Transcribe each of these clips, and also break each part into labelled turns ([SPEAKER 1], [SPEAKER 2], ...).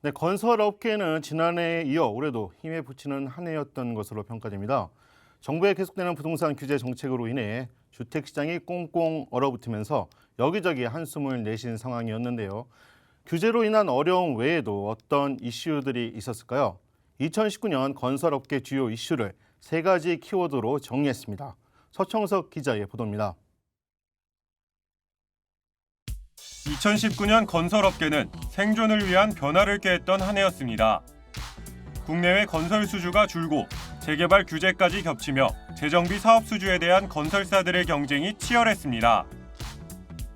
[SPEAKER 1] 네, 건설업계는 지난해에 이어 올해도 힘에 부치는 한 해였던 것으로 평가됩니다. 정부의 계속되는 부동산 규제 정책으로 인해 주택 시장이 꽁꽁 얼어붙으면서 여기저기 한숨을 내쉰 상황이었는데요. 규제로 인한 어려움 외에도 어떤 이슈들이 있었을까요? 2019년 건설업계 주요 이슈를 세 가지 키워드로 정리했습니다. 서청석 기자의 보도입니다.
[SPEAKER 2] 2019년 건설업계는 생존을 위한 변화를 꾀했던 한 해였습니다. 국내외 건설 수주가 줄고 재개발 규제까지 겹치며 재정비 사업 수주에 대한 건설사들의 경쟁이 치열했습니다.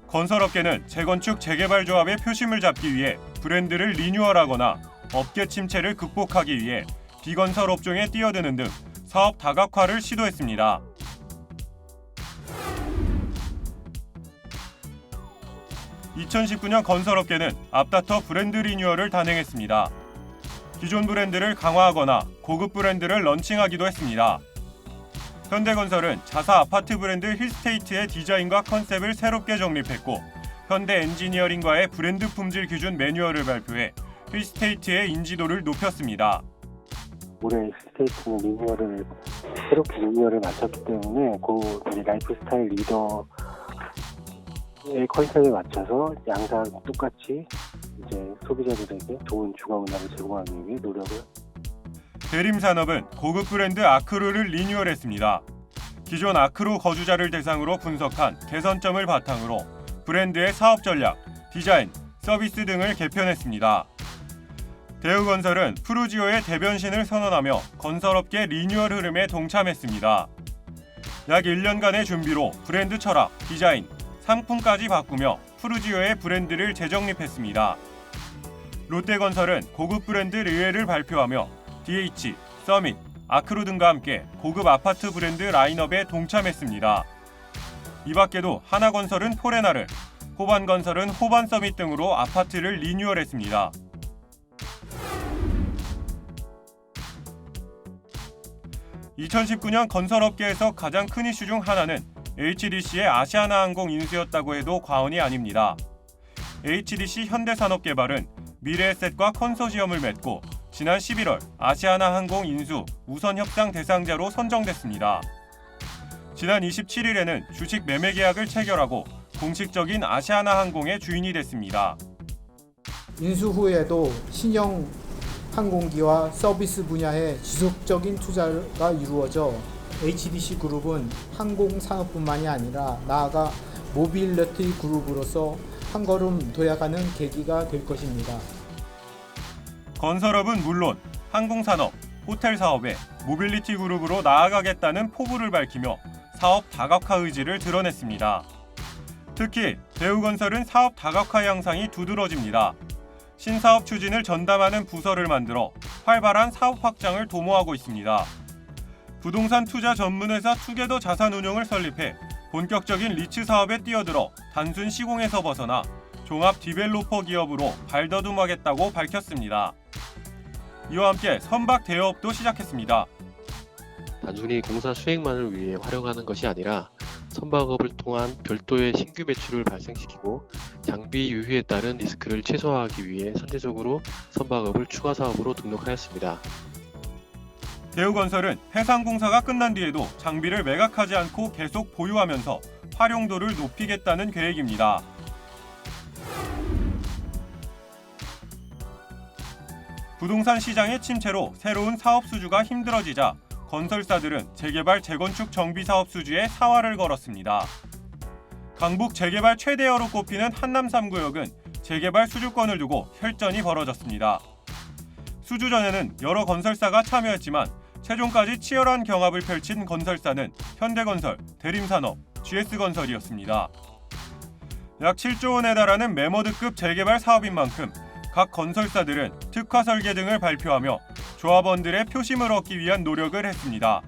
[SPEAKER 2] 건설업계는 재건축 재개발 조합의 표심을 잡기 위해 브랜드를 리뉴얼하거나 업계 침체를 극복하기 위해 비건설 업종에 뛰어드는 등 사업 다각화를 시도했습니다. (2019년) 건설업계는 앞다퉈 브랜드 리뉴얼을 단행했습니다. 기존 브랜드를 강화하거나 고급 브랜드를 런칭하기도 했습니다. 현대건설은 자사 아파트 브랜드 힐스테이트의 디자인과 컨셉을 새롭게 정립했고, 현대엔지니어링과의 브랜드 품질 기준 매뉴얼을 발표해 힐스테이트의 인지도를 높였습니다.
[SPEAKER 3] 올해 힐스테이트는 새롭게 리뉴얼을 마쳤기 때문에 그 라이프스타일 리더의 컨셉에 맞춰서 양상 똑같이 이제 소비자들에게 좋은 주거 문화를 제공하기 위해 노력을.
[SPEAKER 2] 대림산업은 고급 브랜드 아크루를 리뉴얼했습니다. 기존 아크루 거주자를 대상으로 분석한 개선점을 바탕으로 브랜드의 사업 전략, 디자인, 서비스 등을 개편했습니다. 대우건설은 푸르지오의 대변신을 선언하며 건설업계 리뉴얼 흐름에 동참했습니다. 약 1년간의 준비로 브랜드 철학, 디자인, 상품까지 바꾸며 푸르지오의 브랜드를 재정립했습니다. 롯데건설은 고급 브랜드 르웨를 발표하며 DH, 서밋, 아크루 등과 함께 고급 아파트 브랜드 라인업에 동참했습니다. 이 밖에도 하나건설은 포레나를, 호반건설은 호반서밋 등으로 아파트를 리뉴얼했습니다. (2019년) 건설업계에서 가장 큰 이슈 중 하나는 HDC의 아시아나항공 인수였다고 해도 과언이 아닙니다. HDC 현대산업개발은 미래에셋과 컨소시엄을 맺고 지난 11월 아시아나항공 인수 우선 협상 대상자로 선정됐습니다. 지난 27일에는 주식 매매 계약을 체결하고 공식적인 아시아나항공의 주인이 됐습니다.
[SPEAKER 4] 인수 후에도 신형 항공기와 서비스 분야에 지속적인 투자가 이루어져 HDC 그룹은 항공 산업뿐만이 아니라 나아가 모빌리티 그룹으로서 한 걸음 도약하는 계기가 될 것입니다.
[SPEAKER 2] 건설업은 물론 항공산업, 호텔 사업에 모빌리티 그룹으로 나아가겠다는 포부를 밝히며 사업 다각화 의지를 드러냈습니다. 특히 대우건설은 사업 다각화 양상이 두드러집니다. 신사업 추진을 전담하는 부서를 만들어 활발한 사업 확장을 도모하고 있습니다. 부동산 투자 전문회사 투게더 자산운용을 설립해 본격적인 리츠 사업에 뛰어들어 단순 시공에서 벗어나 종합 디벨로퍼 기업으로 발돋움하겠다고 밝혔습니다. 이와 함께 선박 대여업도 시작했습니다.
[SPEAKER 5] 단순히 공사 수행만을 위해 활용하는 것이 아니라 선박업을 통한 별도의 신규 매출을 발생시키고 장비 유휴에 따른 리스크를 최소화하기 위해 선제적으로 선박업을 추가 사업으로 등록하였습니다.
[SPEAKER 2] 대우건설은 해상공사가 끝난 뒤에도 장비를 매각하지 않고 계속 보유하면서 활용도를 높이겠다는 계획입니다. 부동산 시장의 침체로 새로운 사업 수주가 힘들어지자 건설사들은 재개발 재건축 정비 사업 수주에 사활을 걸었습니다. 강북 재개발 최대어로 꼽히는 한남 3구역은 재개발 수주권을 두고 혈전이 벌어졌습니다. 수주 전에는 여러 건설사가 참여했지만 최종까지 치열한 경합을 펼친 건설사는 현대건설, 대림산업, GS건설이었습니다. 약 7조 원에 달하는 메머드급 재개발 사업인 만큼 각 건설사들은 특화 설계 등을 발표하며 조합원들의 표심을 얻기 위한 노력을 했습니다.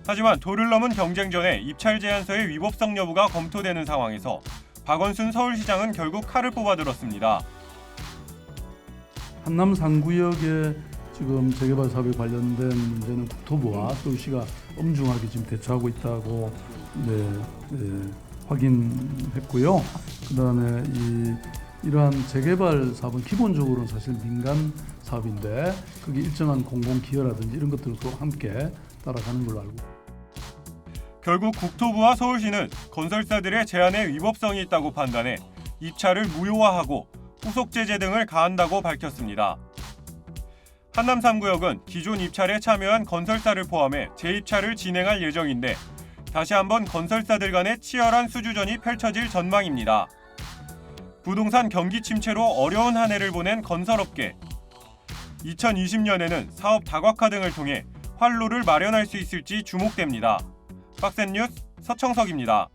[SPEAKER 2] 하지만 도를 넘은 경쟁전에 입찰 제안서의 위법성 여부가 검토되는 상황에서 박원순 서울시장은 결국 칼을 뽑아들었습니다.
[SPEAKER 6] 한남 3구역의 지금 재개발 사업에 관련된 문제는 국토부와 서울시가 엄중하게 지금 대처하고 있다고 확인했고요. 그다음에 이 이러한 재개발 사업은 기본적으로는 사실 민간 사업인데 그게 일정한 공공 기여라든지 이런 것들도 함께 따라가는 걸로 알고.
[SPEAKER 2] 결국 국토부와 서울시는 건설사들의 제안에 위법성이 있다고 판단해 입찰을 무효화하고 후속 제재 등을 가한다고 밝혔습니다. 한남 3구역은 기존 입찰에 참여한 건설사를 포함해 재입찰을 진행할 예정인데 다시 한번 건설사들 간의 치열한 수주전이 펼쳐질 전망입니다. 부동산 경기 침체로 어려운 한 해를 보낸 건설업계. 2020년에는 사업 다각화 등을 통해 활로를 마련할 수 있을지 주목됩니다. 박센 뉴스 서청석입니다.